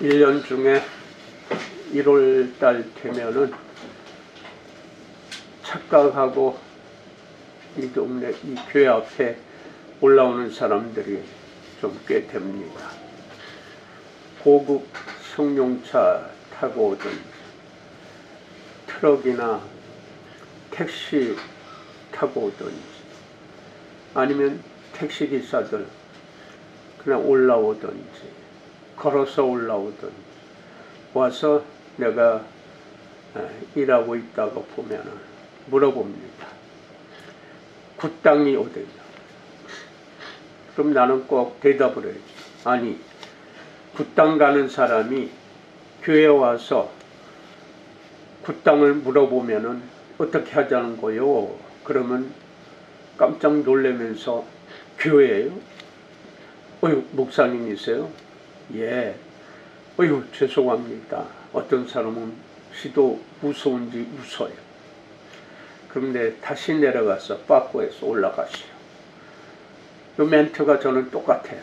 1년 중에 1월달 되면은 착각하고 이 동네 이 교회 앞에 올라오는 사람들이 좀 꽤 됩니다. 고급 승용차 타고 오든 트럭이나 택시 타고 오든지 아니면 택시기사들 그냥 올라오든지 걸어서 올라오든지 와서 내가 일하고 있다고 보면은 물어봅니다. 굿땅이 어디냐? 그럼 나는 꼭 대답을 해야지. 아니, 굿땅 가는 사람이 교회에 와서 굿땅을 물어보면은 어떻게 하자는 거요? 그러면 깜짝 놀라면서 교회예요? 어휴, 목사님이세요? 예. 어휴, 죄송합니다. 어떤 사람은 시도 무서운지 웃어요. 그런데 다시 내려가서 빠꾸에서 올라가시오. 이 멘트가 저는 똑같아요.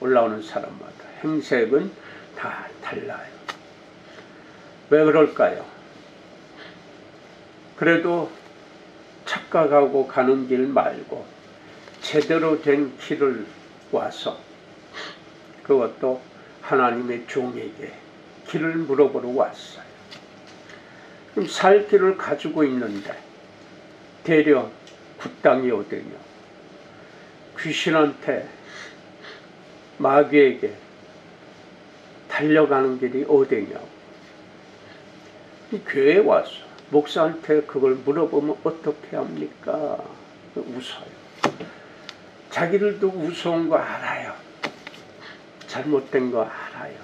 올라오는 사람마다. 행색은 다 달라요. 왜 그럴까요? 그래도 착각하고 가는 길 말고 제대로 된 길을 와서 그것도 하나님의 종에게 길을 물어보러 왔어요. 그럼 살 길을 가지고 있는데 대려 굿땅이 어디냐? 귀신한테 마귀에게 달려가는 길이 어디냐고. 교회에 와서 목사한테 그걸 물어보면 어떻게 합니까? 웃어요. 자기들도 무서운 거 알아요. 잘못된 거 알아요.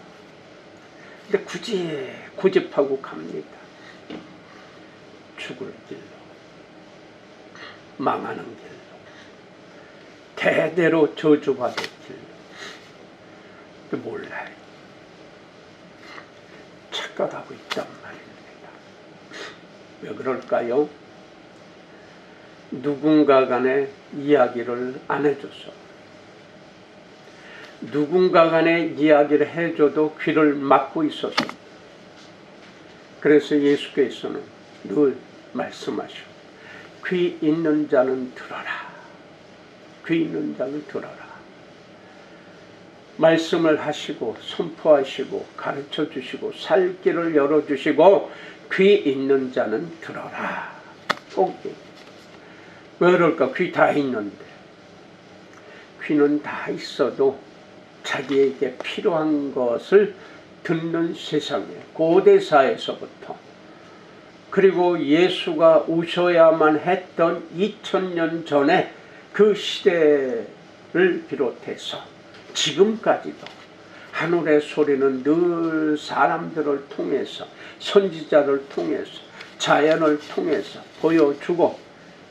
근데 굳이 고집하고 갑니다. 죽을 길로, 망하는 길로, 대대로 저주받을 길로. 몰라요. 착각하고 있단 말입니다. 왜 그럴까요? 누군가 간의 이야기를 안 해줘서. 누군가 간의 이야기를 해줘도 귀를 막고 있어서. 그래서 예수께서는 늘 말씀하시오. 귀 있는 자는 들어라. 귀 있는 자는 들어라. 말씀을 하시고 선포하시고 가르쳐 주시고 살 길을 열어주시고 귀 있는 자는 들어라. 꼭 왜 그럴까? 귀 다 있는데. 귀는 다 있어도 자기에게 필요한 것을 듣는 세상에 고대사에서부터 그리고 예수가 오셔야만 했던 2000년 전에 그 시대를 비롯해서 지금까지도 하늘의 소리는 늘 사람들을 통해서 선지자를 통해서 자연을 통해서 보여주고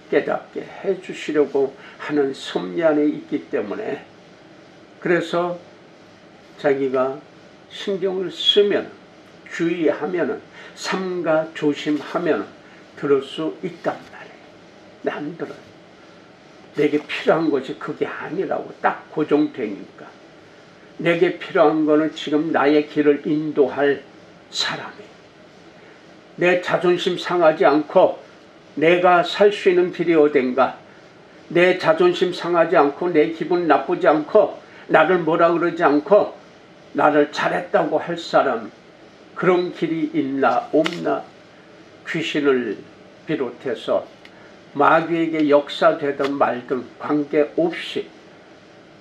깨닫게 해주시려고 하는 섭리 안에 있기 때문에 그래서 자기가 신경을 쓰면 주의하면 삼가 조심하면 들을 수 있단 말이에요. 안 들어요. 내게 필요한 것이 그게 아니라고 딱 고정되니까. 내게 필요한 거는 지금 나의 길을 인도할 사람이에요. 내 자존심 상하지 않고 내가 살 수 있는 길이 어딘가. 내 자존심 상하지 않고 내 기분 나쁘지 않고 나를 뭐라 그러지 않고 나를 잘했다고 할 사람 그런 길이 있나 없나. 귀신을 비롯해서 마귀에게 역사되든 말든 관계없이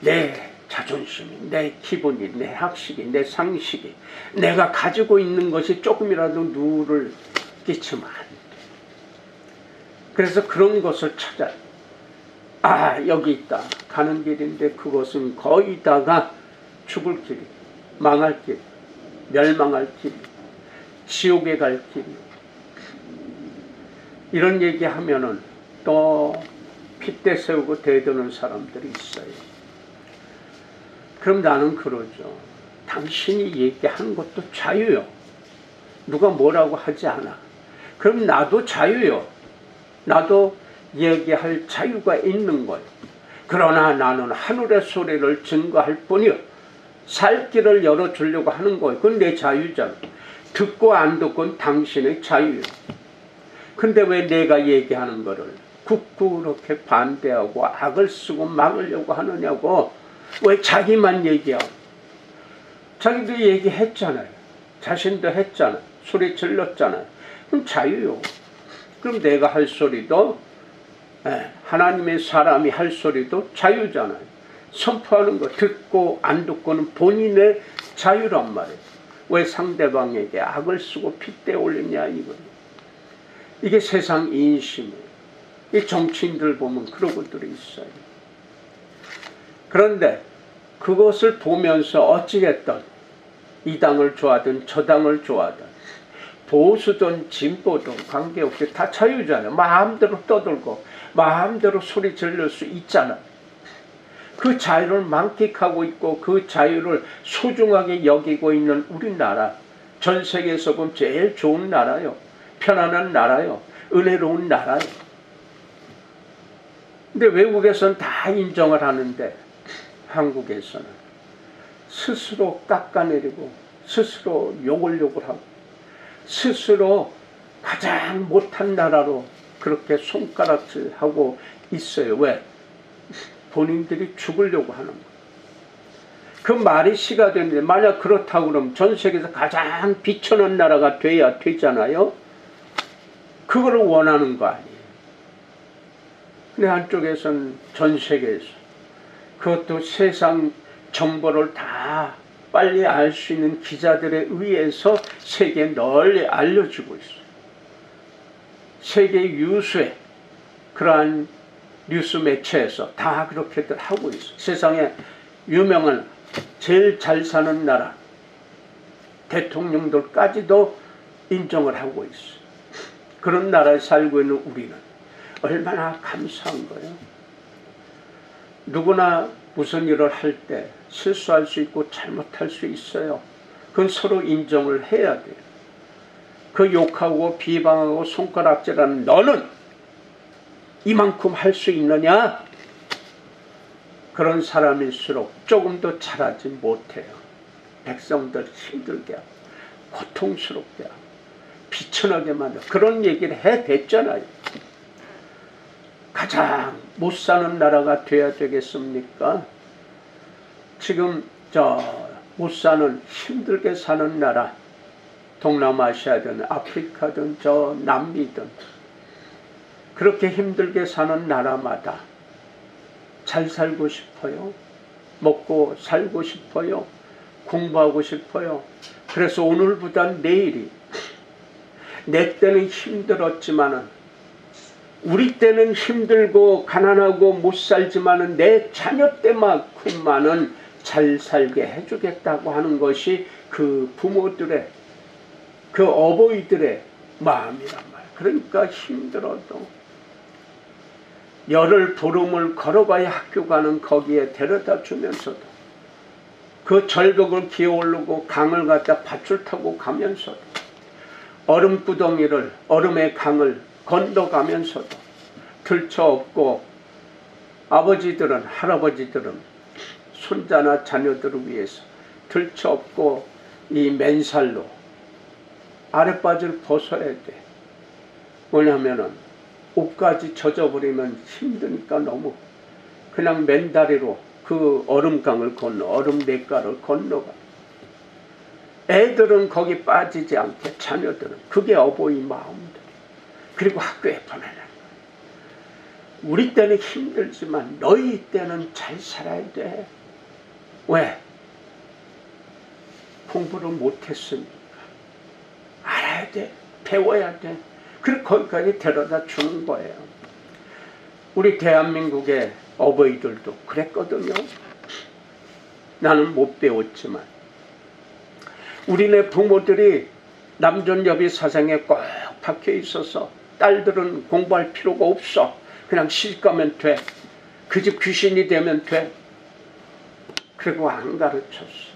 내 자존심이, 내 기분이, 내 학식이, 내 상식이 내가 가지고 있는 것이 조금이라도 누를 끼치면 안 돼. 그래서 그런 것을 찾아요. 아, 여기 있다. 가는 길인데 그것은 거의 다가 죽을 길이, 망할 길, 멸망할 길, 지옥에 갈 길. 이런 얘기하면은 또 핏대 세우고 대드는 사람들이 있어요. 그럼 나는 그러죠. 당신이 얘기하는 것도 자유요. 누가 뭐라고 하지 않아. 그럼 나도 자유요. 나도 얘기할 자유가 있는 거예요. 그러나 나는 하늘의 소리를 증거할 뿐이요. 살 길을 열어주려고 하는 거예요. 그건 내 자유잖아. 듣고 안 듣고는 당신의 자유예요. 근데 왜 내가 얘기하는 거를 굳고 그렇게 반대하고 악을 쓰고 막으려고 하느냐고. 왜 자기만 얘기하고. 자기도 얘기했잖아요. 자신도 했잖아요. 소리 질렀잖아요. 그럼 자유요. 그럼 내가 할 소리도 하나님의 사람이 할 소리도 자유잖아요. 선포하는 거 듣고 안 듣고는 본인의 자유란 말이에요. 왜 상대방에게 악을 쓰고 핏대 올리냐 이거예요. 이게 세상 인심이에요. 이 정치인들 보면 그러고들이 있어요. 그런데 그것을 보면서 어찌겠든 이 당을 좋아하든 저 당을 좋아하든 보수든 진보든 관계없이 다 자유잖아요. 마음대로 떠들고 마음대로 소리 지를 수 있잖아요. 그 자유를 만끽하고 있고 그 자유를 소중하게 여기고 있는 우리나라, 전 세계에서 보면 제일 좋은 나라요. 편안한 나라요. 은혜로운 나라요. 근데 외국에서는 다 인정을 하는데 한국에서는 스스로 깎아내리고 스스로 욕을 하고 스스로 가장 못한 나라로 그렇게 손가락질하고 있어요. 왜? 본인들이 죽으려고 하는 거예요. 그 말이 시가 되는데 만약 그렇다고 그러면 전 세계에서 가장 비천한 나라가 돼야 되잖아요. 그거를 원하는 거 아니에요. 근데 한쪽에서는 전 세계에서 그것도 세상 정보를 다 빨리 알 수 있는 기자들에 의해서 세계에 널리 알려주고 있어요. 세계 유수의 그러한 뉴스 매체에서 다 그렇게들 하고 있어요. 세상에 유명한 제일 잘 사는 나라 대통령들까지도 인정을 하고 있어요. 그런 나라에 살고 있는 우리는 얼마나 감사한 거예요. 누구나 무슨 일을 할 때 실수할 수 있고 잘못할 수 있어요. 그건 서로 인정을 해야 돼요. 그 욕하고 비방하고 손가락질하는 너는 이만큼 할 수 있느냐? 그런 사람일수록 조금 더 잘하지 못해요. 백성들 힘들게 하고 고통스럽게 하고 비천하게 만들어 그런 얘기를 해댔잖아요. 가장 못 사는 나라가 돼야 되겠습니까? 지금 못 사는 힘들게 사는 나라 동남아시아든 아프리카든 남미든 그렇게 힘들게 사는 나라마다 잘 살고 싶어요. 먹고 살고 싶어요. 공부하고 싶어요. 그래서 오늘보다 내일이 내 때는 힘들었지만은 우리 때는 힘들고 가난하고 못 살지만은 내 자녀 때만큼만은 잘 살게 해주겠다고 하는 것이 그 부모들의 그 어버이들의 마음이란 말이에요. 그러니까 힘들어도 열흘 보름을 걸어가야 학교 가는 거기에 데려다 주면서도 그 절벽을 기어오르고 강을 갖다 밧줄 타고 가면서도 얼음구덩이를 얼음의 강을 건너가면서도 들쳐업고 아버지들은 할아버지들은 손자나 자녀들을 위해서 들쳐업고 이 맨살로 아랫바지를 벗어야 돼. 뭐냐면은 옷까지 젖어버리면 힘드니까 너무 그냥 맨다리로 그 얼음강을 건너 얼음 냇가를 건너가. 애들은 거기 빠지지 않게 자녀들은 그게 어버이 마음들. 그리고 학교에 보내는 거예요. 우리 때는 힘들지만 너희 때는 잘 살아야 돼. 왜? 공부를 못했으니까. 알아야 돼. 배워야 돼. 그리고 거기까지 데려다 주는 거예요. 우리 대한민국의 어버이들도 그랬거든요. 나는 못 배웠지만 우리네 부모들이 남존여비 사상에 꼭 박혀 있어서 딸들은 공부할 필요가 없어. 그냥 시집가면 돼. 그 집 귀신이 되면 돼. 그리고 안 가르쳤어.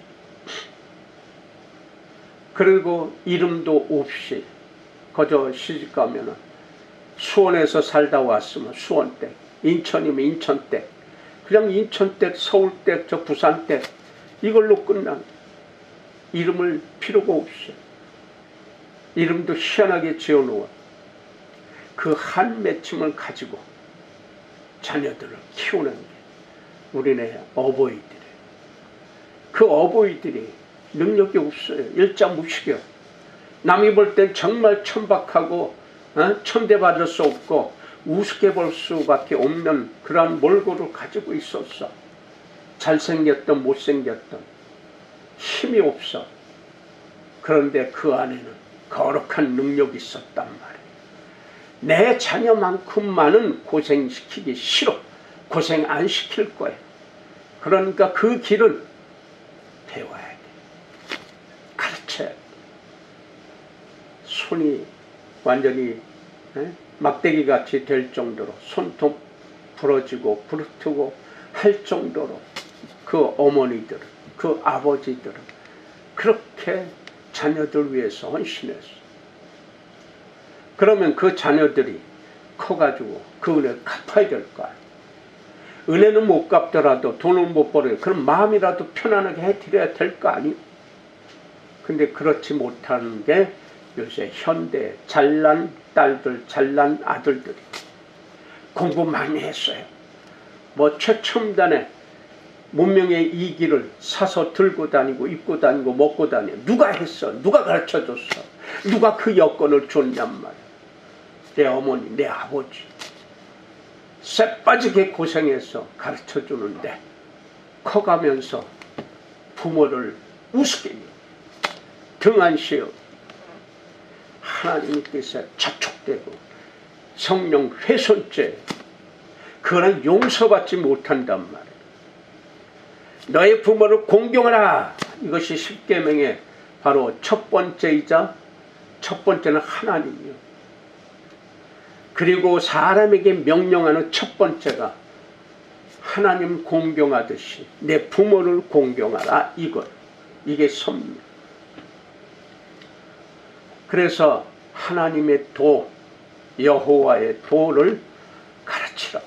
그리고 이름도 없이 그저 시집가면은 수원에서 살다 왔으면 수원댁, 인천이면 인천댁, 그냥 인천댁, 서울댁, 저 부산댁 이걸로 끝난 이름을 필요가 없이 이름도 희한하게 지어놓아 그 한 맺힘을 가지고 자녀들을 키우는 게 우리네 어버이들이에요. 그 어버이들이 능력이 없어요. 일자무식이요. 남이 볼 땐 정말 천박하고 천대받을 수 없고 우습게 볼 수밖에 없는 그러한 몰골을 가지고 있었어. 잘생겼던 못생겼던 힘이 없어. 그런데 그 안에는 거룩한 능력이 있었단 말이에요. 내 자녀만큼만은 고생시키기 싫어. 고생 안 시킬 거야. 그러니까 그 길은 배워야 돼. 가르쳐야 돼. 손이 완전히 막대기 같이 될 정도로 손톱 부러지고 부르트고 할 정도로 그 어머니들은 그 아버지들은 그렇게 자녀들 위해서 헌신했어. 그러면 그 자녀들이 커가지고 그 은혜를 갚아야 될 거 아니에요. 은혜는 못 갚더라도 돈을 못 벌어요. 그럼 마음이라도 편안하게 해드려야 될 거 아니에요. 근데 그렇지 못하는 게 요새 현대 잘난 딸들, 잘난 아들들이 공부 많이 했어요. 뭐 최첨단의 문명의 이기를 사서 들고 다니고 입고 다니고 먹고 다녀. 누가 했어? 누가 가르쳐줬어? 누가 그 여건을 줬냔 말이야. 내 어머니, 내 아버지 쎄빠지게 고생해서 가르쳐주는데 커가면서 부모를 우습게 등한시여 하나님께서 자촉되고 성령 훼손죄 그거는 용서받지 못한단 말이에요. 너의 부모를 공경하라. 이것이 십계명의 바로 첫 번째이자 첫 번째는 하나님이요. 그리고 사람에게 명령하는 첫 번째가 하나님 공경하듯이 내 부모를 공경하라. 이게 섭리. 그래서 하나님의 도, 여호와의 도를 가르치라.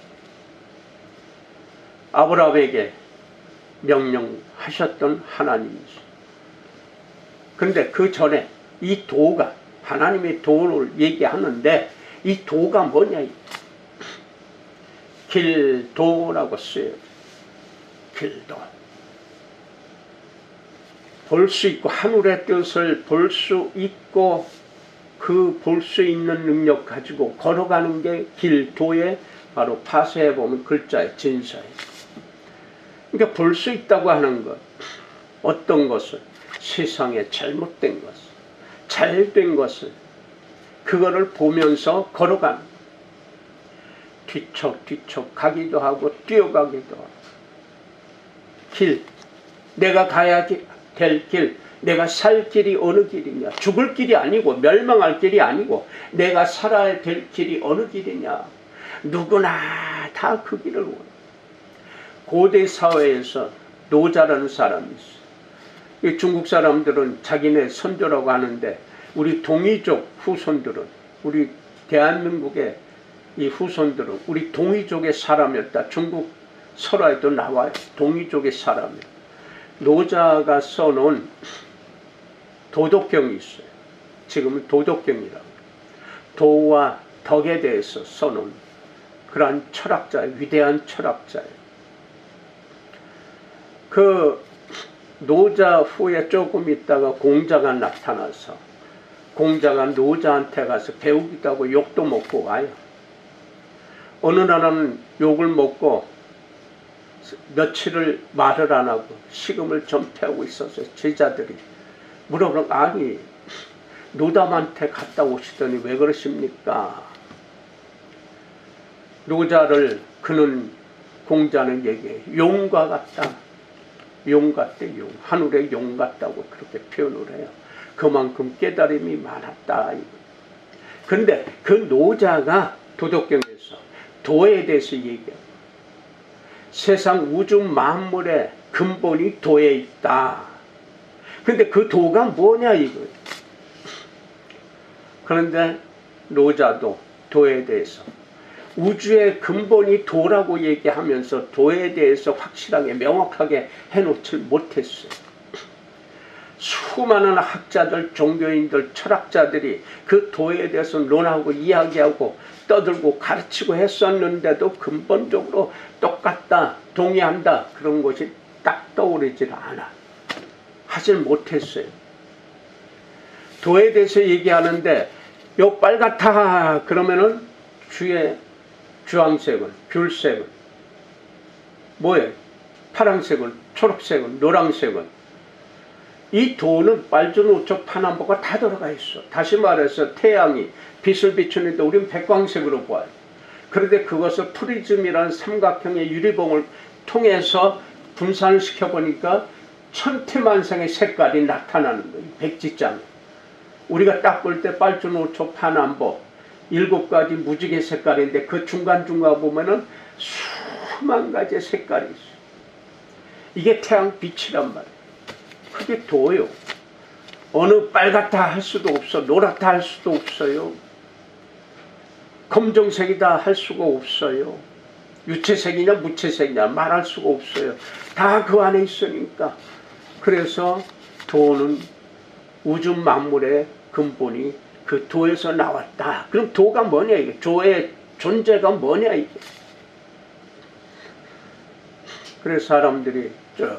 아브라함에게 명령하셨던 하나님이시. 그런데 그 전에 이 도가 하나님의 도를 얘기하는데 이 도가 뭐냐? 길도라고 써요. 길도. 볼 수 있고 하늘의 뜻을 볼 수 있고 그 볼 수 있는 능력 가지고 걸어가는 게 길도의 바로 파쇄해 보면 글자의 진사예요. 그러니까 볼 수 있다고 하는 것, 어떤 것을 세상에 잘못된 것을, 잘된 것을 그거를 보면서 걸어가는 뒤척뒤척 가기도 하고 뛰어가기도 하고 길, 내가 가야 될 길, 내가 살 길이 어느 길이냐. 죽을 길이 아니고 멸망할 길이 아니고 내가 살아야 될 길이 어느 길이냐. 누구나 다 그 길을 원해. 고대 사회에서 노자라는 사람이 있어. 중국 사람들은 자기네 선조라고 하는데 우리 동이족 후손들은 우리 대한민국의 이 후손들은 우리 동이족의 사람이었다. 중국 설화에도 나와요. 동이족의 사람이에요. 노자가 써놓은 도덕경이 있어요. 지금은 도덕경이라고. 도와 덕에 대해서 써놓은 그러한 철학자예요. 위대한 철학자예요. 그 노자 후에 조금 있다가 공자가 나타나서 공자가 노자한테 가서 배우기도 하고 욕도 먹고 와요. 어느 날은 욕을 먹고 며칠을 말을 안 하고 식음을 전폐하고 있어서 제자들이 물어보는 아니 노담한테 갔다 오시더니 왜 그러십니까? 노자를 그는 공자는 얘기해. 용과 같다. 용 같대. 용. 하늘의 용 같다고 그렇게 표현을 해요. 그만큼 깨달음이 많았다. 그런데 그 노자가 도덕경에서 도에 대해서 얘기해요. 세상 우주 만물의 근본이 도에 있다. 근데 그 도가 뭐냐 이거예요. 그런데 노자도 도에 대해서 우주의 근본이 도라고 얘기하면서 도에 대해서 확실하게 명확하게 해놓지 못했어요. 수많은 학자들, 종교인들, 철학자들이 그 도에 대해서 논하고 이야기하고 떠들고 가르치고 했었는데도 근본적으로 똑같다, 동의한다 그런 것이 딱 떠오르질 않아. 하질 못했어요. 도에 대해서 얘기하는데 요 빨갛다 그러면은 주황색은, 귤색은 뭐예요? 파란색은, 초록색은, 노란색은. 이 도는 빨주노초 파남보가 다 들어가 있어. 다시 말해서 태양이 빛을 비추는데 우리는 백광색으로 보아요. 그런데 그것을 프리즘이라는 삼각형의 유리봉을 통해서 분산을 시켜보니까 천태만상의 색깔이 나타나는 거예요. 백지장. 우리가 딱 볼 때 빨주노초 파남보 7가지 무지개 색깔인데 그 중간중간 보면은 수만 가지의 색깔이 있어. 이게 태양 빛이란 말이에요. 그게 도요. 어느 빨갛다 할 수도 없어. 노랗다 할 수도 없어요. 검정색이다 할 수가 없어요. 유채색이냐 무채색이냐 말할 수가 없어요. 다 그 안에 있으니까. 그래서 도는 우주 만물의 근본이 그 도에서 나왔다. 그럼 도가 뭐냐 이게. 도의 존재가 뭐냐 이게. 그래서 사람들이 쭉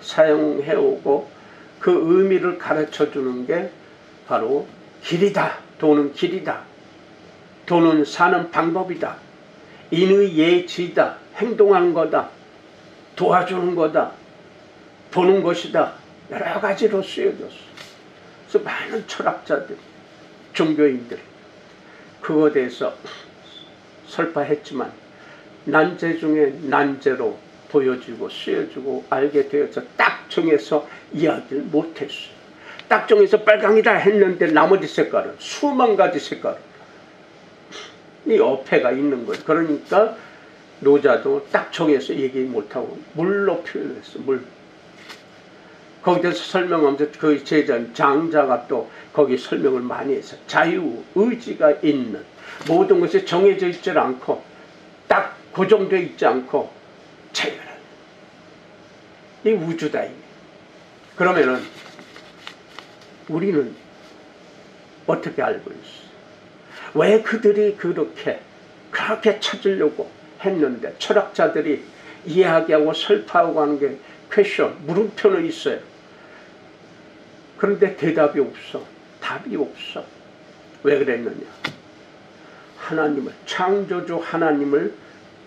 사용해오고 그 의미를 가르쳐 주는 게 바로 길이다. 도는 길이다. 도는 사는 방법이다. 인의 예지다. 행동하는 거다. 도와주는 거다. 보는 것이다. 여러 가지로 쓰여졌어. 그래서 많은 철학자들, 종교인들 그거에 대해서 설파했지만 난제 중에 난제로 보여주고 쓰여주고 알게 되어서 딱 정해서 이야기를 못했어요. 딱 정해서 빨강이다 했는데 나머지 색깔은 수만 가지 색깔 이 어폐가 있는 거예요. 그러니까 노자도 딱 정해서 얘기 못하고 물로 표현했어. 물. 거기서 설명하면서 그 제자 장자가 또 거기 설명을 많이 해서 자유, 의지가 있는 모든 것이 정해져 있지 않고 딱 고정되어 있지 않고 자유란 이 우주다. 그러면은 우리는 어떻게 알고 있어? 왜 그들이 그렇게 찾으려고 했는데 철학자들이 이야기하고 설파하고 하는 게 퀘션, 물음표는 있어요. 그런데 대답이 없어. 답이 없어. 왜 그랬느냐? 하나님을, 창조주 하나님을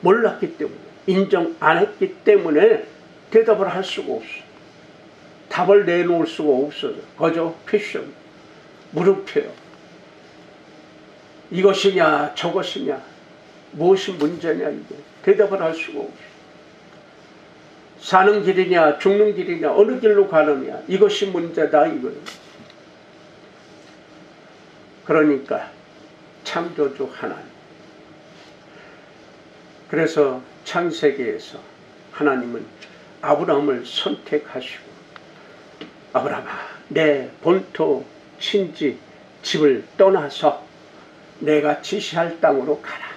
몰랐기 때문에, 인정 안 했기 때문에 대답을 할 수가 없어. 답을 내놓을 수가 없어서 그저 퀘션, 물음표요. 이것이냐 저것이냐 무엇이 문제냐 이게 대답을 할 수가 없어. 사는 길이냐 죽는 길이냐 어느 길로 가느냐 이것이 문제다 이거예요. 그러니까 창조주 하나님. 그래서 창세기에서 하나님은 아브라함을 선택하시고 아브라함아 내 본토 친지 집을 떠나서 내가 지시할 땅으로 가라.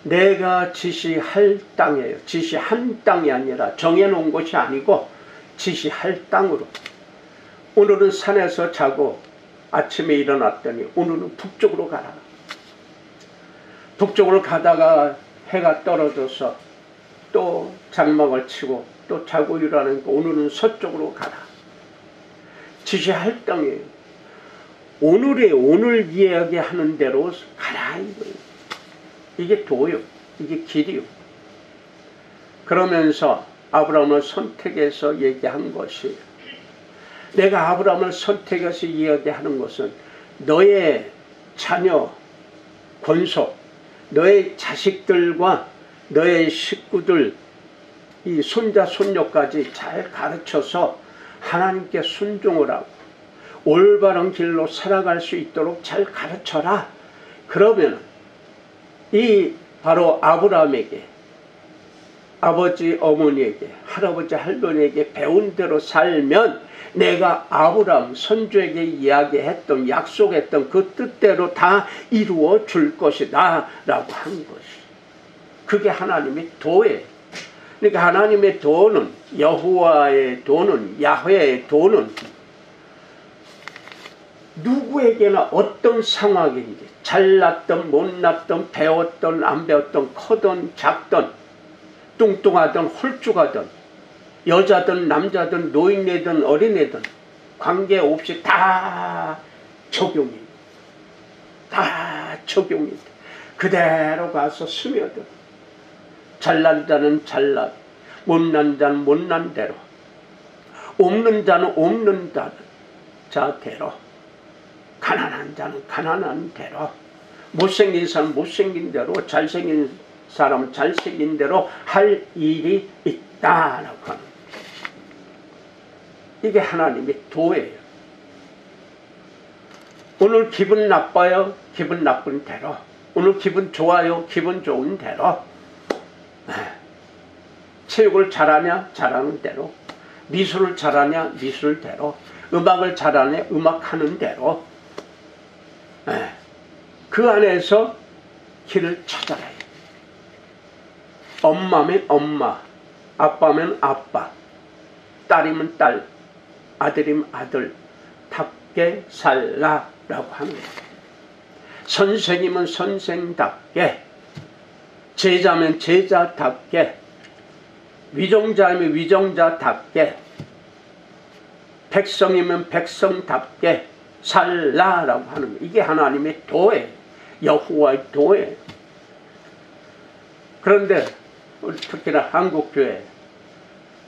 내가 지시할 땅이에요. 지시한 땅이 아니라 정해놓은 것이 아니고 지시할 땅으로. 오늘은 산에서 자고 아침에 일어났더니 오늘은 북쪽으로 가라. 북쪽으로 가다가 해가 떨어져서 또 장막을 치고 또 자고 일어나니까 오늘은 서쪽으로 가라. 지시할 땅이에요. 오늘 이야기하는 대로 가라 이거예요. 이게 도요. 이게 길이요. 그러면서 아브라함을 선택해서 얘기한 것이 내가 아브라함을 선택해서 이야기하는 것은 너의 자녀, 권속, 너의 자식들과 너의 식구들, 이 손자, 손녀까지 잘 가르쳐서 하나님께 순종을 하고 올바른 길로 살아갈 수 있도록 잘 가르쳐라. 그러면 이 바로 아브라함에게 아버지 어머니에게 할아버지 할머니에게 배운 대로 살면 내가 아브라함 선조에게 이야기했던 약속했던 그 뜻대로 다 이루어 줄 것이다 라고 한 것이, 그게 하나님의 도예요. 그러니까 하나님의 도는, 여호와의 도는, 야훼의 도는 누구에게나 어떤 상황인지, 잘났던 못났던 배웠던 안 배웠던 커던 작던 뚱뚱하든 홀쭉하든 여자든 남자든 노인네든 어린애든 관계없이 다 적용이, 다 적용이 돼. 그대로 가서 스며들어. 잘난 자는 잘난, 못난 자는 못난 대로, 없는 자는 없는 자대로, 가난한 자는 가난한 대로, 못생긴 사람은 못생긴 대로, 잘생긴 사람은 잘생긴 대로 할 일이 있다라고 하는 거예요. 이게 하나님의 도예요. 오늘 기분 나빠요? 기분 나쁜 대로. 오늘 기분 좋아요? 기분 좋은 대로. 체육을 잘하냐? 잘하는 대로. 미술을 잘하냐? 미술대로. 음악을 잘하냐? 음악하는 대로. 그 안에서 길을 찾아야 해요. 엄마면 엄마, 아빠면 아빠, 딸이면 딸, 아들이면 아들, 답게 살라라고 하는 거예요. 선생이면 선생답게, 제자면 제자답게, 위정자이면 위정자답게, 백성이면 백성답게 살라라고 하는 거예요. 이게 하나님의 도예요. 여호와의 도예요. 그런데 특히나 한국교회,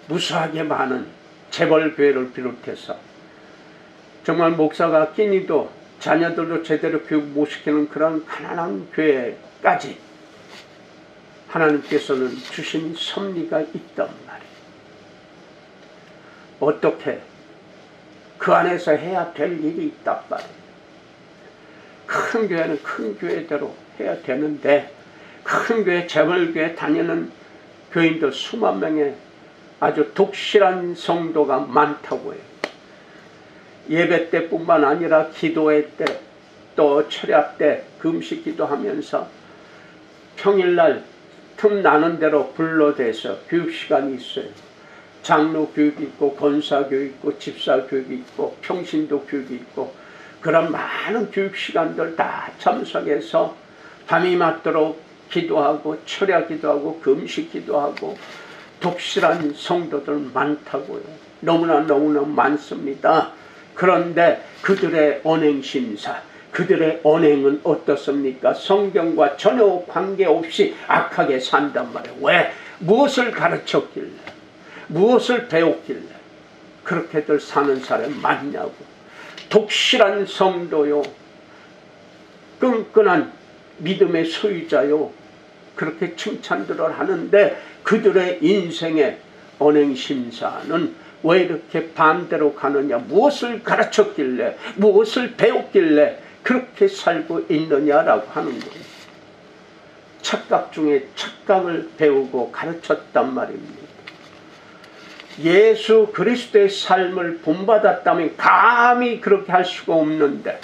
무수하게 많은 재벌교회를 비롯해서 정말 목사가 끼니도 자녀들도 제대로 교육 못 시키는 그런 가난한 교회까지 하나님께서는 주신 섭리가 있단 말이에요. 어떻게 그 안에서 해야 될 일이 있단 말이에요. 큰 교회는 큰 교회대로 해야 되는데, 큰 교회, 재벌교회 다니는 교인들 수만 명의 아주 독실한 성도가 많다고 해요. 예배 때뿐만 아니라 기도회 때, 또 철야 때 금식 기도하면서 평일날 틈 나는 대로 불러대서 교육시간이 있어요. 장로 교육이 있고, 권사 교육 있고, 집사 교육이 있고, 평신도 교육이 있고, 그런 많은 교육시간들 다 참석해서 밤이 맞도록 기도하고, 철야 기도하고, 금식 기도하고, 독실한 성도들 많다고요. 너무나 많습니다. 그런데 그들의 언행심사, 그들의 언행은 어떻습니까? 성경과 전혀 관계없이 악하게 산단 말이에요. 왜? 무엇을 가르쳤길래, 무엇을 배웠길래 그렇게들 사는 사람이 많냐고. 독실한 성도요, 끈끈한 믿음의 소유자요, 그렇게 칭찬들을 하는데 그들의 인생의 언행심사는 왜 이렇게 반대로 가느냐, 무엇을 가르쳤길래, 무엇을 배웠길래 그렇게 살고 있느냐라고 하는 거예요. 착각 중에 착각을 배우고 가르쳤단 말입니다. 예수 그리스도의 삶을 본받았다면 감히 그렇게 할 수가 없는데,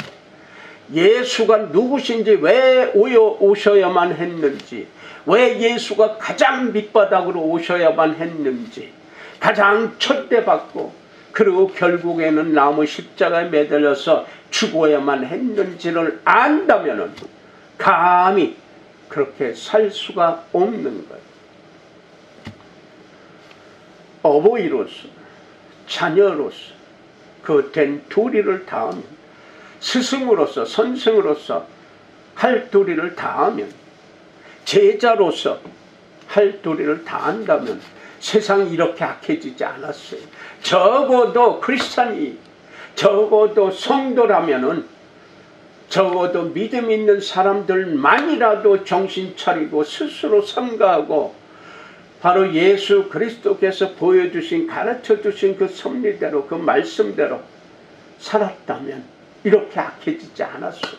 예수가 누구신지, 왜 오셔야만 했는지, 왜 예수가 가장 밑바닥으로 오셔야만 했는지, 가장 천대받고 그리고 결국에는 나무 십자가에 매달려서 죽어야만 했는지를 안다면 감히 그렇게 살 수가 없는 거예요. 어버이로서, 자녀로서 그 된 도리를 다하면, 스승으로서, 선생으로서 할 도리를 다하면, 제자로서 할 도리를 다한다면 세상이 이렇게 악해지지 않았어요. 적어도 크리스찬이, 적어도 성도라면은, 적어도 믿음 있는 사람들만이라도 정신 차리고 스스로 삼가하고 바로 예수 그리스도께서 보여주신, 가르쳐주신 그 섭리대로, 그 말씀대로 살았다면 이렇게 악해지지 않았어요.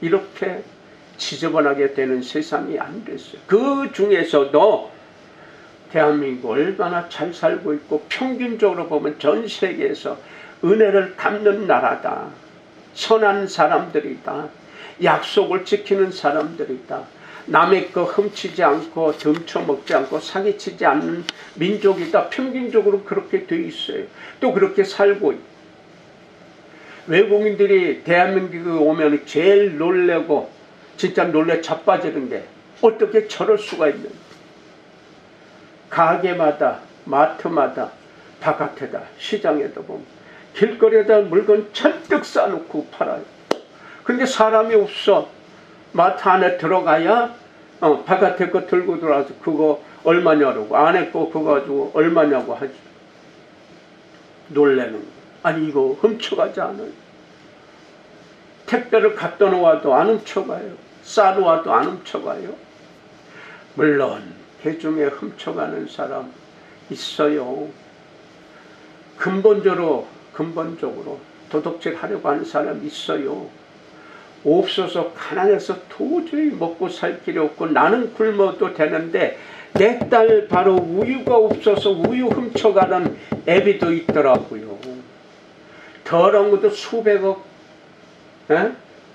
이렇게 지저분하게 되는 세상이 안 됐어요. 그 중에서도 대한민국 얼마나 잘 살고 있고 평균적으로 보면 전 세계에서 은혜를 갚는 나라다. 선한 사람들이다. 약속을 지키는 사람들이다. 남의 거 훔치지 않고 덤쳐먹지 않고 사기치지 않는 민족이다. 평균적으로 그렇게 돼 있어요. 또 그렇게 살고 있고. 외국인들이 대한민국에 오면 제일 놀래고 진짜 놀래 자빠지는 게 어떻게 저럴 수가 있는지. 가게마다 마트마다 바깥에다 시장에도 보면 길거리에다 물건 잔뜩 싸놓고 팔아요. 근데 사람이 없어. 마트 안에 들어가야 바깥에 거 들고 들어와서 그거 얼마냐고 안에 거 그거 가지고 얼마냐고 하지. 놀래는 거. 아니 이거 훔쳐가지 않아요. 택배를 갖다 놓아도 안 훔쳐가요. 싸놓아도 안 훔쳐가요. 물론 그 중에 훔쳐가는 사람 있어요. 근본적으로 도둑질 하려고 하는 사람 있어요. 없어서 가난해서 도저히 먹고 살 길이 없고 나는 굶어도 되는데 내 딸 바로 우유가 없어서 우유 훔쳐가는 애비도 있더라고요. 더러운 것도 수백억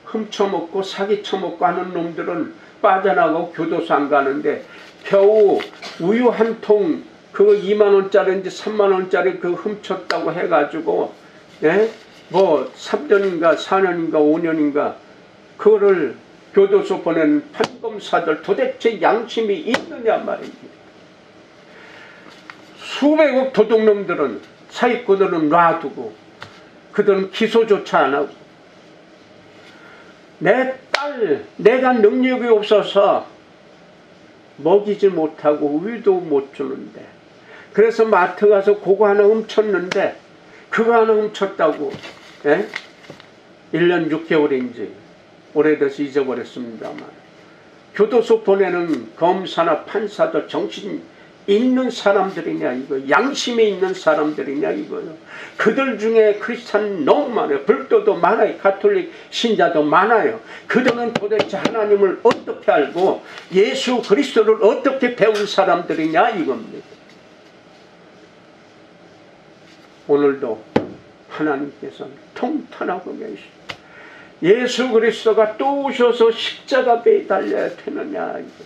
훔쳐먹고 사기쳐먹고 하는 놈들은 빠져나가고 교도소 안 가는데 겨우 우유 한 통 그거 2만원짜리인지 3만원짜리 그거 훔쳤다고 해가지고 뭐 3년인가 4년인가 5년인가 그거를 교도소 보낸 판검사들 도대체 양심이 있느냐 말입니다. 수백억 도둑놈들은 사기꾼들은 놔두고 그들은 기소조차 안 하고 내 딸 내가 능력이 없어서 먹이지 못하고 우유도 못 주는데 그래서 마트 가서 그거 하나 훔쳤는데 그거 하나 훔쳤다고 1년 6개월인지 오래돼서 잊어버렸습니다만 교도소 보내는 검사나 판사도 정신 있는 사람들이냐 이거 양심이 있는 사람들이냐 이거요. 그들 중에 크리스찬 너무 많아요. 불교도 많아요. 가톨릭 신자도 많아요. 그들은 도대체 하나님을 어떻게 알고 예수 그리스도를 어떻게 배운 사람들이냐 이겁니다. 오늘도 하나님께서는 통탄하고 계십니다. 예수 그리스도가 또 오셔서 십자가 매달려야 되느냐 이거.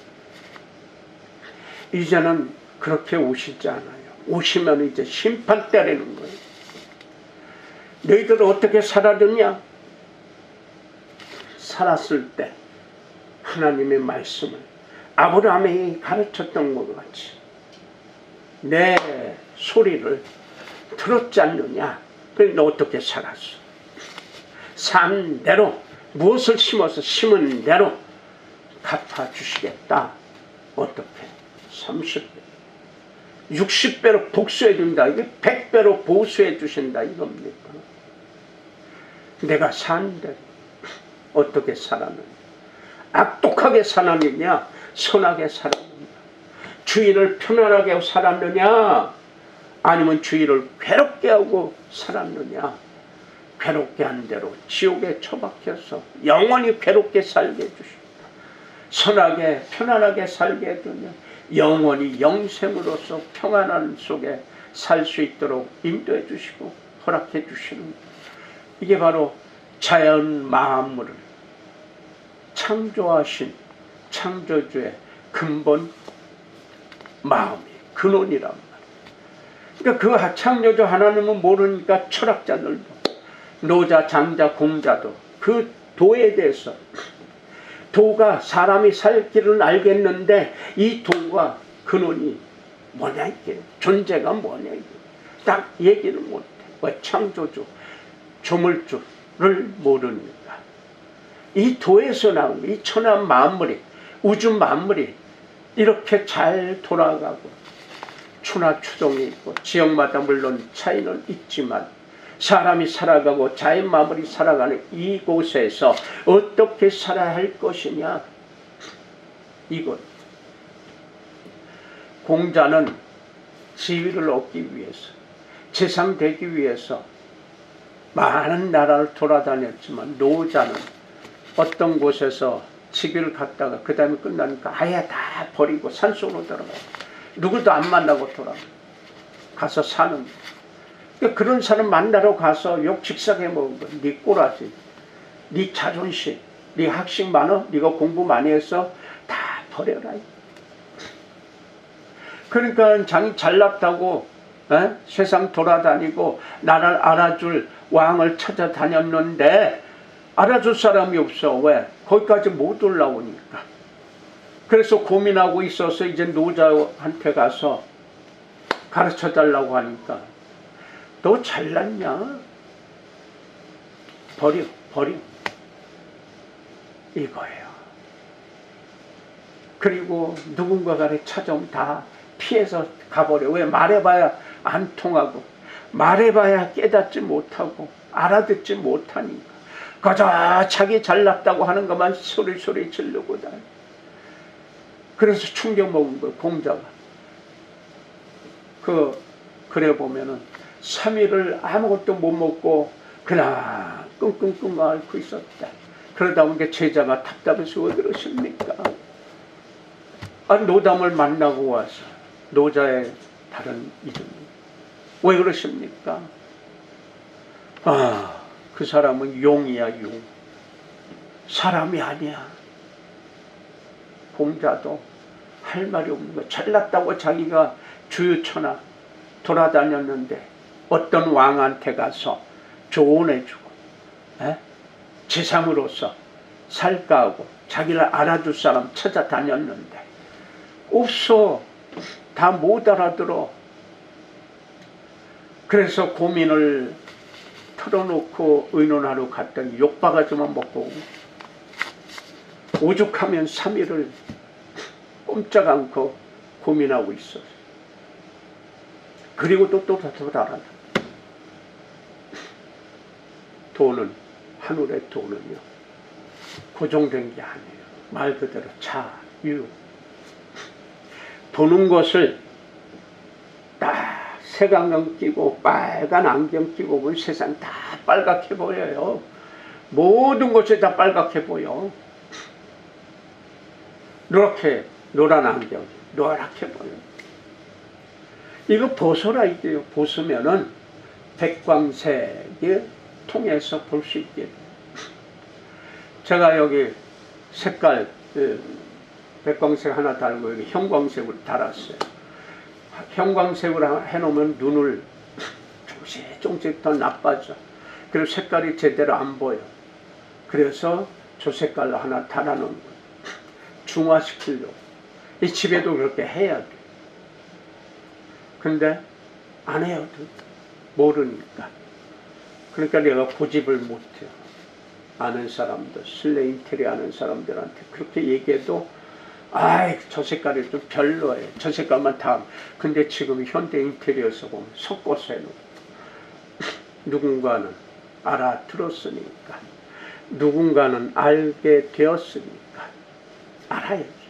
이제는 그렇게 오시지 않아요. 오시면 이제 심판 때리는 거예요. 너희들은 어떻게 살았느냐? 살았을 때 하나님의 말씀을 아브라함이 가르쳤던 것 같이 내 소리를 들었지 않느냐? 그래 너 어떻게 살았어? 삶대로 무엇을 심어서 심은 대로 갚아주시겠다. 어떻게? 30배, 60배로 복수해 준다. 이게 100배로 보수해 주신다 이겁니다. 내가 사는데 어떻게 살았느냐? 악독하게 살았느냐? 선하게 살았느냐? 주의를 편안하게 살았느냐? 아니면 주의를 괴롭게 하고 살았느냐? 괴롭게 한 대로 지옥에 처박혀서 영원히 괴롭게 살게 해주십니다. 선하게 편안하게 살게 해주며 영원히 영생으로서 평안한 속에 살 수 있도록 인도해 주시고 허락해 주시는 것. 이게 바로 자연 만물을 창조하신 창조주의 근본 마음이 근원이란 말이에요. 그러니까 그 창조주 하나님은 모르니까 철학자들도 노자 장자 공자도 그 도에 대해서 도가 사람이 살 길은 알겠는데 이 도가 근원이 뭐냐 이게 존재가 뭐냐 이게 딱 얘기를 못해. 왜 창조주 조물주를 모르니까 이 도에서 나온 이 천한 만물이 우주 만물이 이렇게 잘 돌아가고 추나 추동이 있고 지역마다 물론 차이는 있지만 사람이 살아가고 자연 마무리 살아가는 이곳에서 어떻게 살아야 할 것이냐 이것. 공자는 지위를 얻기 위해서 재상되기 위해서 많은 나라를 돌아다녔지만 노자는 어떤 곳에서 직위를 갖다가 그 다음에 끝나니까 아예 다 버리고 산속으로 들어가요. 누구도 안 만나고 돌아가. 가서 사는 거야. 그러니까 그런 사람 만나러 가서 욕 직사게 먹은 거야. 네 꼬라지, 네 자존심, 네 학식 많어? 네가 공부 많이 했어? 다 버려라. 그러니까 자기 잘났다고 세상 돌아다니고 나를 알아줄 왕을 찾아다녔는데 알아줄 사람이 없어. 왜? 거기까지 못 올라오니까. 그래서 고민하고 있어서 이제 노자한테 가서 가르쳐 달라고 하니까 너 잘났냐? 버려 이거예요. 그리고 누군가가 찾아오면 다 피해서 가버려. 왜? 말해봐야 안 통하고 말해봐야 깨닫지 못하고 알아듣지 못하니까 그저 자기 잘났다고 하는 것만 소리 지르고 다녀. 그래서 충격 먹은 거예요. 공자가. 그래 보면은 3일을 아무것도 못 먹고 그냥 끙끙끙 앓고 있었다. 그러다 보니까 제자가 답답해서 왜 그러십니까? 노담을 만나고 와서 노자의 다른 이름이 왜 그러십니까? 그 사람은 용이야, 용. 사람이 아니야. 공자도 할 말이 없는 거야. 잘났다고 자기가 주유처나 돌아다녔는데 어떤 왕한테 가서 조언해주고 제3으로서 살까하고 자기를 알아줄 사람 찾아다녔는데 없어. 다 못 알아들어. 그래서 고민을 털어놓고 의논하러 갔더니 욕바가지만 먹고 오죽하면 3일을 꼼짝 않고 고민하고 있었어. 그리고 또 돌아가. 돈은, 하늘의 돈은요 고정된 게 아니에요. 말 그대로 자유. 보는 것을 딱 색안경 끼고 빨간 안경 끼고 보면 세상 다 빨갛게 보여요. 모든 것이 다 빨갛게 보여. 노란 안경 노랗게 보여. 이거 벗어라 이게요. 벗으면은 백광색에 통해서 볼 수 있게. 제가 여기 색깔 백광색 하나 달고 여기 형광색으로 달았어요. 형광색으로 해놓으면 눈을 조금씩 더 나빠져. 그리고 색깔이 제대로 안 보여. 그래서 저 색깔로 하나 달아놓은 거예요. 중화시키려고. 이 집에도 그렇게 해야 돼. 근데 안 해요. 모르니까. 그러니까 내가 고집을 못해요. 아는 사람들, 실내 인테리어 아는 사람들한테 그렇게 얘기해도 저 색깔이 좀 별로예요. 저 색깔만 다. 근데 지금 현대 인테리어에서 보면 섞어서 해놓고 누군가는 알아들었으니까 누군가는 알게 되었으니까 알아야죠.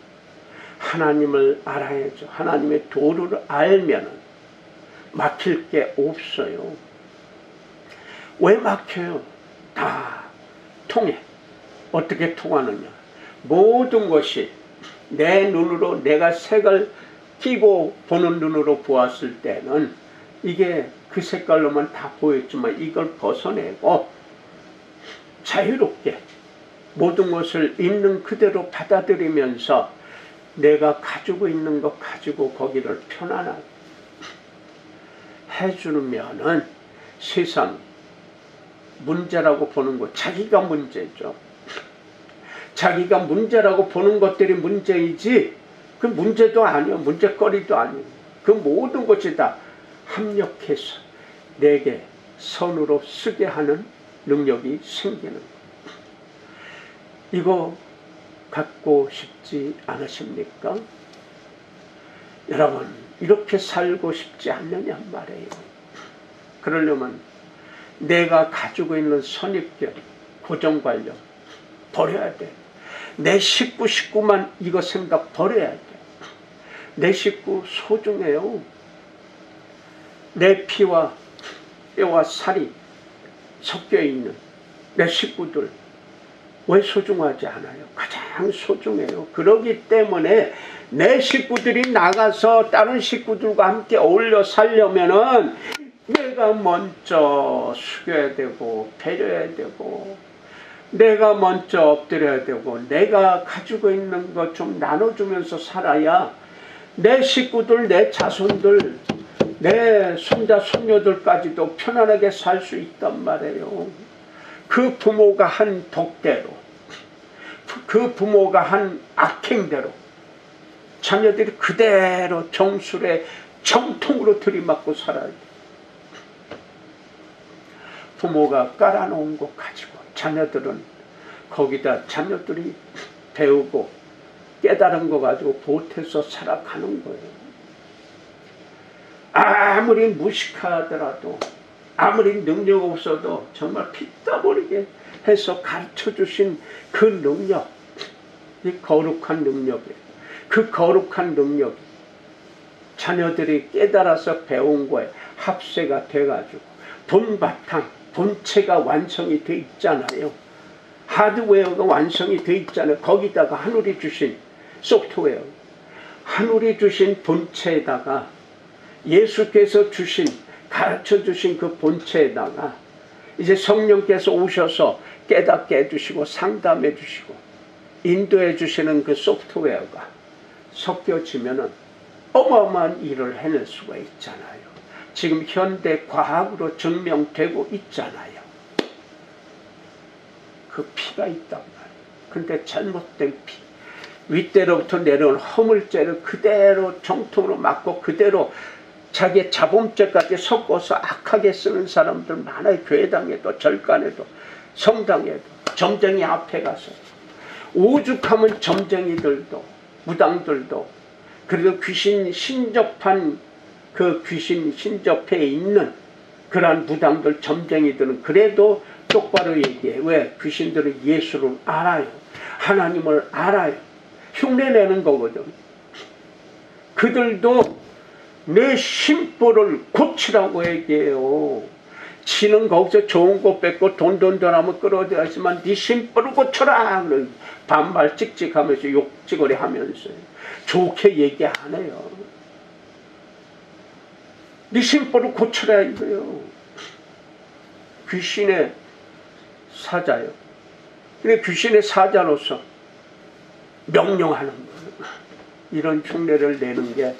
하나님을 알아야죠. 하나님의 도를 알면은 막힐 게 없어요. 왜 막혀요? 다 통해. 어떻게 통하느냐? 모든 것이 내 눈으로 내가 색을 끼고 보는 눈으로 보았을 때는 이게 그 색깔로만 다 보였지만 이걸 벗어내고 자유롭게 모든 것을 있는 그대로 받아들이면서 내가 가지고 있는 것 가지고 거기를 편안하게 해주면은 세상 문제라고 보는 것 자기가 문제죠. 자기가 문제라고 보는 것들이 문제이지 그 문제도 아니요. 문제거리도 아니요. 그 모든 것이 다 합력해서 내게 선으로 쓰게 하는 능력이 생기는 거예요. 이거 갖고 싶지 않으십니까? 여러분 이렇게 살고 싶지 않느냐 말이에요. 그러려면 내가 가지고 있는 선입견, 고정관념 버려야 돼. 내 식구만 이거 생각 버려야 돼. 내 식구 소중해요. 내 피와 뼈와 살이 섞여 있는 내 식구들 왜 소중하지 않아요? 가장 소중해요. 그러기 때문에 내 식구들이 나가서 다른 식구들과 함께 어울려 살려면은 내가 먼저 숙여야 되고 배려해야 되고 내가 먼저 엎드려야 되고 내가 가지고 있는 것 좀 나눠주면서 살아야 내 식구들, 내 자손들, 내 손자, 손녀들까지도 편안하게 살 수 있단 말이에요. 그 부모가 한 독대로, 그 부모가 한 악행대로 자녀들이 그대로 정술에 정통으로 들이맞고 살아야 돼. 부모가 깔아놓은 거 가지고 자녀들은 거기다 자녀들이 배우고 깨달은 거 가지고 보태서 살아가는 거예요. 아무리 무식하더라도 아무리 능력 없어도 정말 피땀흘리게 해서 가르쳐주신 그 능력, 이 거룩한 능력이에요. 그 거룩한 능력이 자녀들이 깨달아서 배운 거에 합세가 돼가지고 본바탕, 본체가 완성이 돼 있잖아요. 하드웨어가 완성이 돼 있잖아요. 거기다가 하늘이 주신 소프트웨어, 하늘이 주신 본체에다가 예수께서 주신, 가르쳐 주신 그 본체에다가 이제 성령께서 오셔서 깨닫게 해주시고 상담해 주시고 인도해 주시는 그 소프트웨어가 섞여지면은 어마어마한 일을 해낼 수가 있잖아요. 지금 현대 과학으로 증명되고 있잖아요. 그 피가 있단 말이에요. 근데 잘못된 피, 윗대로부터 내려온 허물죄를 그대로 정통으로 맞고 그대로 자기의 자범죄까지 섞어서 악하게 쓰는 사람들 많아요. 교회당에도 절간에도 성당에도 점쟁이 앞에 가서 오죽하면 점쟁이들도 무당들도 그래도 귀신 신접한 그 귀신 신접해 있는 그러한 무당들 점쟁이들은 그래도 똑바로 얘기해. 왜? 귀신들은 예수를 알아요. 하나님을 알아요. 흉내내는 거거든. 그들도 내 심보를 고치라고 얘기해요. 지는 거기서 좋은 거 뺏고 돈 하면 끌어들였지만 네 심보를 고쳐라. 반말 찍찍하면서 욕지거리 하면서 좋게 얘기 안 해요. 네 심보를 고쳐라 이거요. 귀신의 사자요. 근데 귀신의 사자로서 명령하는 거예요. 이런 흉내를 내는 게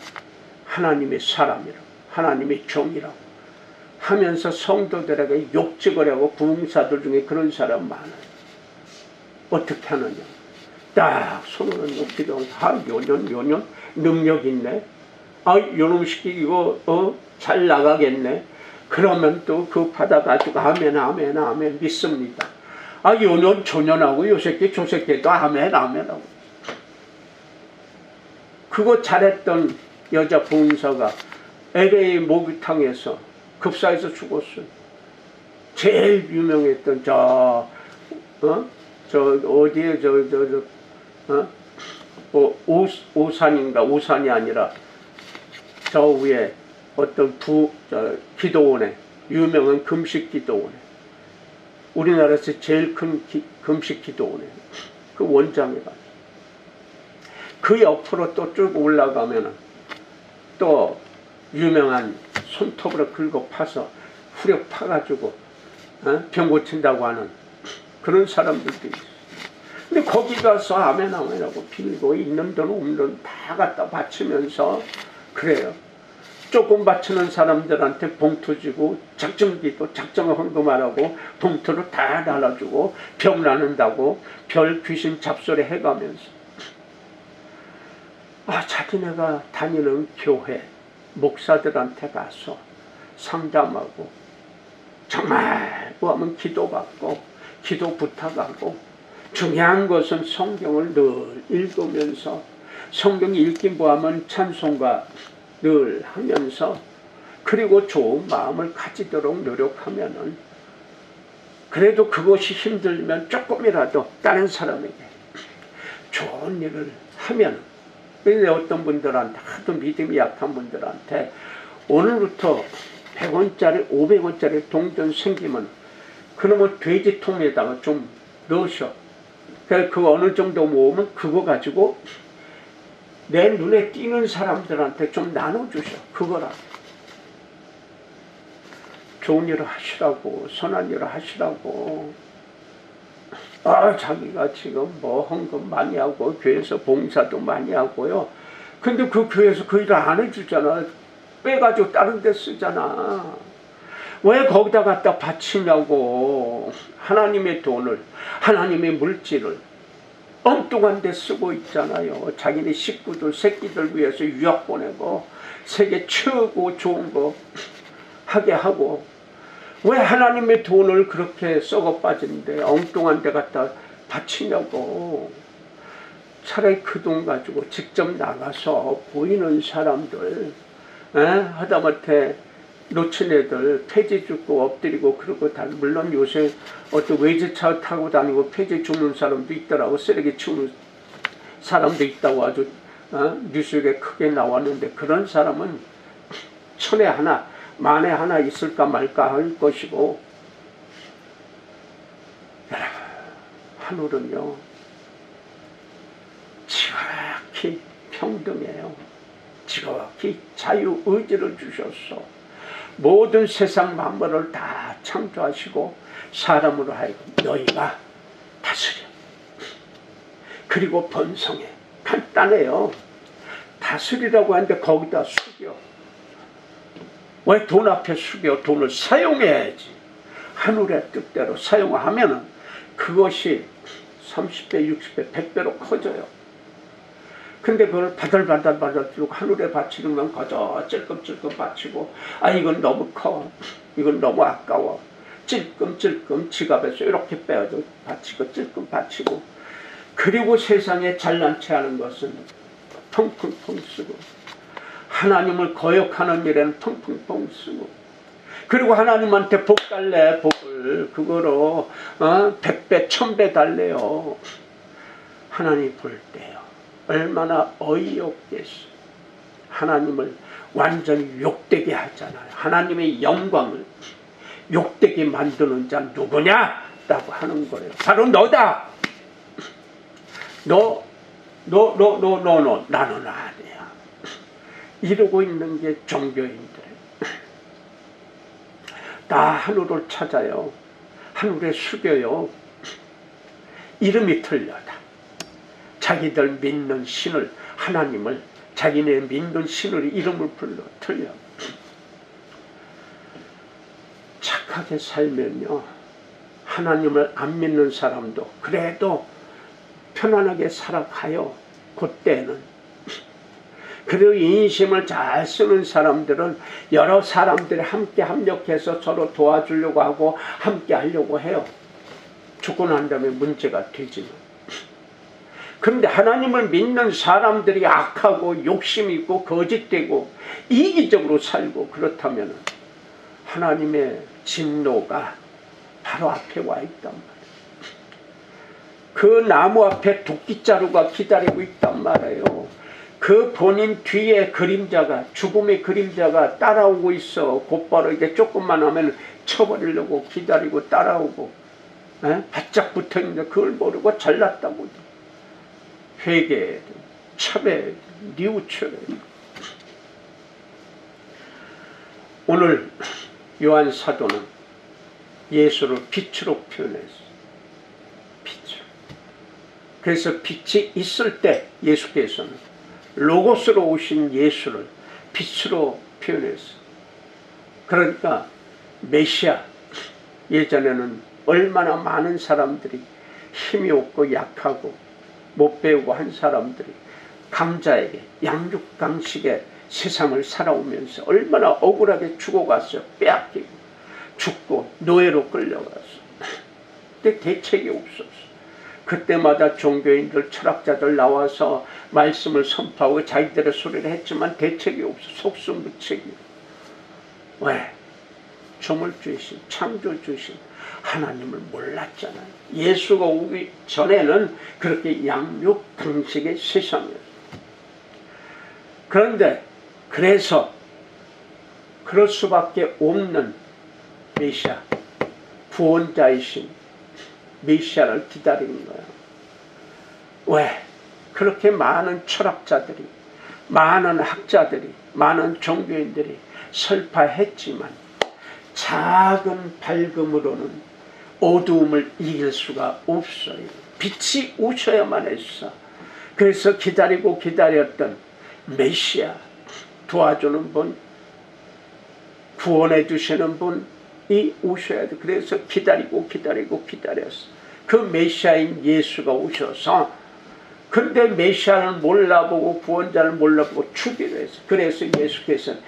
하나님의 사람이라고, 하나님의 종이라고 하면서 성도들에게 욕지거리하고 부흥사들 중에 그런 사람 많아요. 어떻게 하느냐? 딱 손으로 놓기도 요년 능력 있네. 요놈 시키 이거 잘 나가겠네. 그러면 또 그 받아가지고 아멘 믿습니다. 요년 조년하고 요 새끼 저 새끼도 아멘 하고. 그거 잘했던 여자 부흥사가 LA 목욕탕에서 급사해서 죽었어요. 제일 유명했던 어디에 오산인가 오산이 아니라 저 위에 어떤 기도원에 유명한 금식 기도원에 우리나라에서 제일 큰 금식 기도원에 그 원장에 가서 그 옆으로 또 쭉 올라가면은 또 유명한 손톱으로 긁어 파서 후려 파가지고 병 고친다고 하는 그런 사람들도 있어요. 근데 거기 가서 아멘하고 빌고 있는 돈 없는 돈 다 갖다 바치면서 그래요. 조금 바치는 사람들한테 봉투 주고 작정기도 작정 헌금하라고 봉투를 다 날아주고 병 나는다고 별 귀신 잡소리 해가면서 자기네가 다니는 교회 목사들한테 가서 상담하고 정말 뭐하면 기도받고 기도 부탁하고 중요한 것은 성경을 늘 읽으면서 성경 읽기 뭐하면 찬송가 늘 하면서 그리고 좋은 마음을 가지도록 노력하면은 그래도 그것이 힘들면 조금이라도 다른 사람에게 좋은 일을 하면 근데 어떤 분들한테 하도 믿음이 약한 분들한테 오늘부터 100원짜리 500원짜리 동전 생기면 그놈을 돼지통에다가 좀 넣으셔. 그래서 그 어느 정도 모으면 그거 가지고 내 눈에 띄는 사람들한테 좀 나눠주셔. 그거라. 좋은 일을 하시라고, 선한 일을 하시라고. 자기가 지금 뭐 헌금 많이 하고 교회에서 봉사도 많이 하고요. 근데 그 교회에서 그 일을 안 해주잖아. 빼가지고 다른 데 쓰잖아. 왜 거기다 갖다 바치냐고. 하나님의 돈을, 하나님의 물질을 엉뚱한 데 쓰고 있잖아요. 자기네 식구들, 새끼들 위해서 유학 보내고 세계 최고 좋은 거 하게 하고, 왜 하나님의 돈을 그렇게 썩어 빠진데 엉뚱한 데 갖다 바치냐고. 차라리 그 돈 가지고 직접 나가서 보이는 사람들, 하다못해 놓친 애들 폐지 줍고 엎드리고 그러고 다. 물론 요새 어떤 외제차 타고 다니고 폐지 줍는 사람도 있더라고. 쓰레기 치우는 사람도 있다고 아주 뉴스에 크게 나왔는데, 그런 사람은 천에 하나 만에 하나 있을까 말까 할 것이고, 하늘은요 지극히 평등해요. 지극히 자유의지를 주셨어. 모든 세상 만물을 다 창조하시고 사람으로 하여금 너희가 다스려. 그리고 번성해. 간단해요. 다스리라고 하는데 거기다 숙여. 왜 돈 앞에 숙여? 돈을 사용해야지. 하늘의 뜻대로 사용하면은 그것이 30배, 60배, 100배로 커져요. 근데 그걸 바들바들 들고 하늘에 바치는 건 거저 찔끔찔끔 바치고, 이건 너무 커, 이건 너무 아까워, 찔끔찔끔 지갑에서 이렇게 빼어도 바치고 찔끔 바치고. 그리고 세상에 잘난 체 하는 것은 펑펑펑 쓰고, 하나님을 거역하는 일에는 펑펑펑 쓰고, 그리고 하나님한테 복 달래. 복을 그거로 100배 1000배 달래요. 하나님 볼 때요 얼마나 어이없겠어. 하나님을 완전히 욕되게 하잖아요. 하나님의 영광을 욕되게 만드는 자 누구냐? 라고 하는 거예요. 바로 너다. 나는 아니야. 이러고 있는 게 종교인들. 다 하늘을 찾아요. 하늘에 숙여요. 이름이 틀려다. 자기들 믿는 신을, 하나님을, 자기네 믿는 신을 이름을 불러 틀려. 착하게 살면요 하나님을 안 믿는 사람도 그래도 편안하게 살아가요. 그때는. 그리고 인심을 잘 쓰는 사람들은 여러 사람들이 함께 합력해서 서로 도와주려고 하고 함께 하려고 해요. 죽고 난 다음에 문제가 되지만. 그런데 하나님을 믿는 사람들이 악하고 욕심 있고 거짓되고 이기적으로 살고 그렇다면 하나님의 진노가 바로 앞에 와 있단 말이에요. 그 나무 앞에 도끼자루가 기다리고 있단 말이에요. 그 본인 뒤에 그림자가, 죽음의 그림자가 따라오고 있어. 곧바로 이제 조금만 하면 쳐버리려고 기다리고 따라오고, 바짝 붙어있는데 그걸 모르고 잘났다고 회개해야 돼. 참해야 돼. 뉘우쳐야 돼. 오늘 요한 사도는 예수를 빛으로 표현했어. 빛으로. 그래서 빛이 있을 때 예수께서는 로고스로 오신 예수를 빛으로 표현했어. 그러니까 메시아, 예전에는 얼마나 많은 사람들이 힘이 없고 약하고 못 배우고 한 사람들이 강자에게 양육강식에 세상을 살아오면서 얼마나 억울하게 죽어갔어요. 빼앗기고 죽고 노예로 끌려갔어. 근데 대책이 없었어. 그때마다 종교인들, 철학자들 나와서 말씀을 선포하고 자기들의 소리를 했지만 대책이 없어. 속수무책이. 왜? 조물주이신, 창조주이신 하나님을 몰랐잖아요. 예수가 오기 전에는 그렇게 양육강식의 세상이었어요. 그런데 그래서 그럴 수밖에 없는 메시아, 구원자이신 메시아를 기다리는 거야. 왜? 그렇게 많은 철학자들이, 많은 학자들이, 많은 종교인들이 설파했지만 작은 밝음으로는 어두움을 이길 수가 없어요. 빛이 오셔야만 했어. 그래서 기다리고 기다렸던 메시아, 도와주는 분, 구원해 주시는 분이 오셔야 돼. 그래서 기다리고 기다렸어. 그 메시아인 예수가 오셔서, 근데 메시아를 몰라보고 구원자를 몰라보고 죽이려 했어. 그래서 예수께서는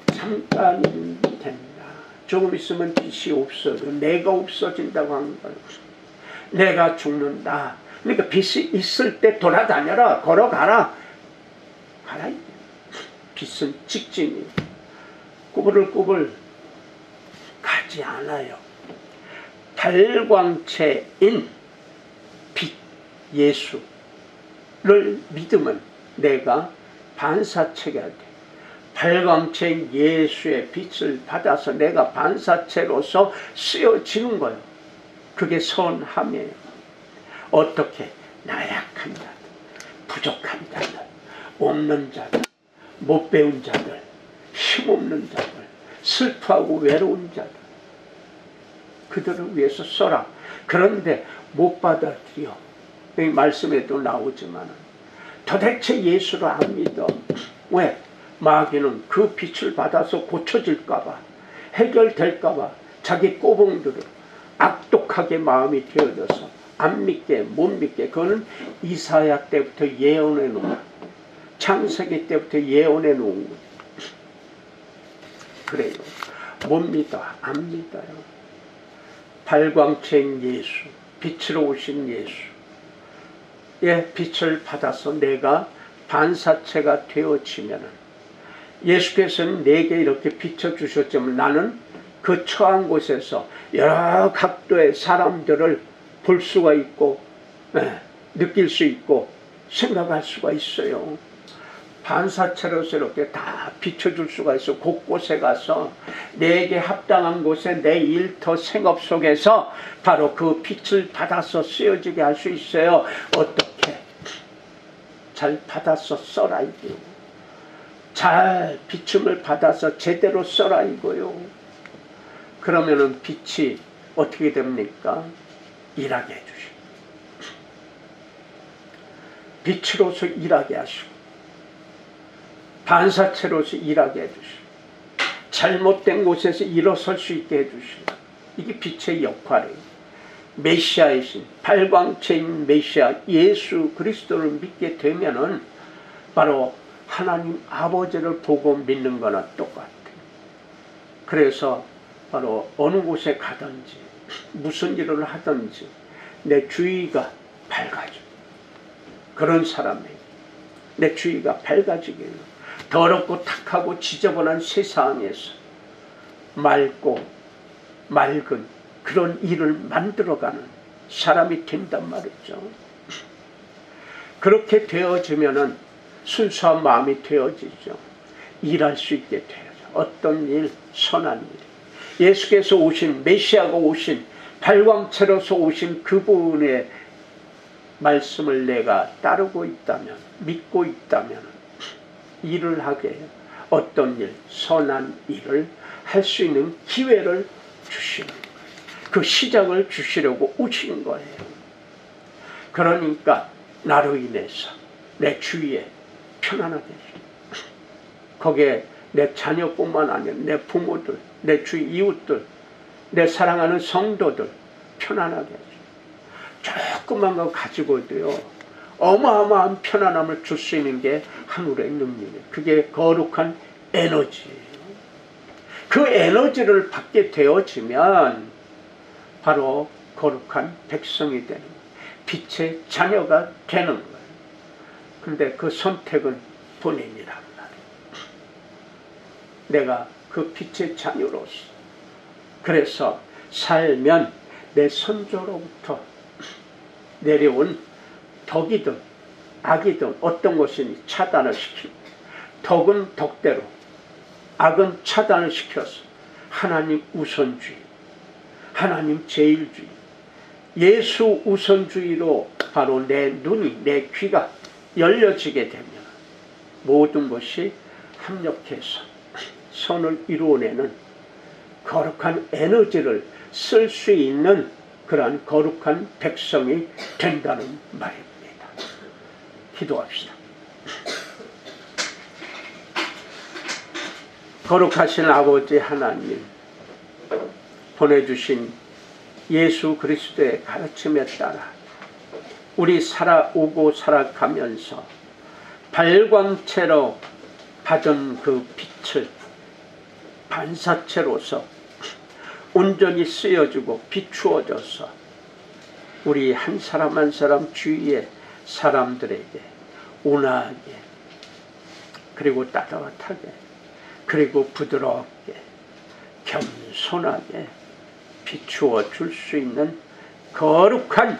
잠깐이면 된다. 조금 있으면 빛이 없어져. 내가 없어진다고 한 거예요. 내가 죽는다. 그러니까 빛이 있을 때 돌아다녀라. 걸어가라. 가라. 빛은 직진이 꾸불꾸불 가지 않아요. 달광체인 빛 예수를 믿으면 내가 반사체가 돼. 발광체인 예수의 빛을 받아서 내가 반사체로서 쓰여지는 거예요. 그게 선함이에요. 어떻게? 나약한 자들, 부족한 자들, 없는 자들, 못 배운 자들, 힘없는 자들, 슬퍼하고 외로운 자들, 그들을 위해서 써라. 그런데 못 받아들여. 여기 말씀에도 나오지만 도대체 예수를 안 믿어. 왜? 마귀는 그 빛을 받아서 고쳐질까봐, 해결될까봐 자기 꼬봉들을 악독하게 마음이 되어져서 안 믿게, 못 믿게. 그거는 이사야 때부터 예언해 놓은, 창세기 때부터 예언해 놓은 거예요. 그래요. 못 믿어, 안 믿어요. 발광체인 예수, 빛으로 오신 예수의 빛을 받아서 내가 반사체가 되어지면은, 예수께서는 내게 이렇게 비춰주셨지만 나는 그 처한 곳에서 여러 각도의 사람들을 볼 수가 있고, 느낄 수 있고, 생각할 수가 있어요. 반사체로서 이렇게 다 비춰줄 수가 있어. 곳곳에 가서 내게 합당한 곳에 내 일터 생업 속에서 바로 그 빛을 받아서 쓰여지게 할 수 있어요. 어떻게? 잘 받아서 써라 이거요. 잘 비춤을 받아서 제대로 써라 이거요. 그러면은 빛이 어떻게 됩니까? 일하게 해주시고, 빛으로서 일하게 하시고, 반사체로서 일하게 해주시고, 잘못된 곳에서 일어설 수 있게 해주시고, 이게 빛의 역할이에요. 메시아이신 발광체인 메시아 예수 그리스도를 믿게 되면은 바로 하나님 아버지를 보고 믿는 거나 똑같아요. 그래서 바로 어느 곳에 가든지 무슨 일을 하든지 내 주위가 밝아져. 그런 사람에게 내 주위가 밝아지게 해요. 더럽고 탁하고 지저분한 세상에서 맑고 맑은 그런 일을 만들어가는 사람이 된단 말이죠. 그렇게 되어지면은 순수한 마음이 되어지죠. 일할 수 있게 되어져. 어떤 일? 선한 일. 예수께서 오신, 메시아가 오신, 발광체로서 오신 그분의 말씀을 내가 따르고 있다면, 믿고 있다면 일을 하게 해요. 어떤 일? 선한 일을 할 수 있는 기회를 주시는 거예요. 그 시작을 주시려고 오신 거예요. 그러니까 나로 인해서 내 주위에 편안하게 해주시고, 거기에 내 자녀뿐만 아니라 내 부모들, 내 주위 이웃들, 내 사랑하는 성도들 편안하게 해주시고, 조그만 거 가지고도요 어마어마한 편안함을 줄 수 있는 게 하늘의 능력이에요. 그게 거룩한 에너지예요. 그 에너지를 받게 되어지면 바로 거룩한 백성이 되는 거예요. 빛의 자녀가 되는 거예요. 근데 그 선택은 본인이란 말이에요. 내가 그 빛의 자녀로서 그래서 살면 내 선조로부터 내려온 덕이든 악이든 어떤 것이니 차단을 시키고, 덕은 덕대로, 악은 차단을 시켜서 하나님 우선주의, 하나님 제일주의, 예수 우선주의로 바로 내 눈이, 내 귀가 열려지게 되면 모든 것이 합력해서 선을 이루어내는 거룩한 에너지를 쓸 수 있는 그러한 거룩한 백성이 된다는 말입니다. 기도합시다. 거룩하신 아버지 하나님, 보내주신 예수 그리스도의 가르침에 따라 우리 살아오고 살아가면서 발광체로 받은 그 빛을 반사체로서 온전히 쓰여지고 비추어져서 우리 한 사람 한 사람 주위의 사람들에게 온화하게, 그리고 따뜻하게, 그리고 부드럽게, 겸손하게 비추어 줄 수 있는 거룩한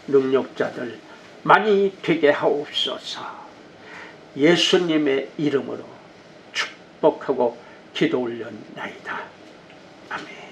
능력자들 많이 되게 하옵소서. 예수님의 이름으로 축복하고 기도 올렸나이다. 아멘.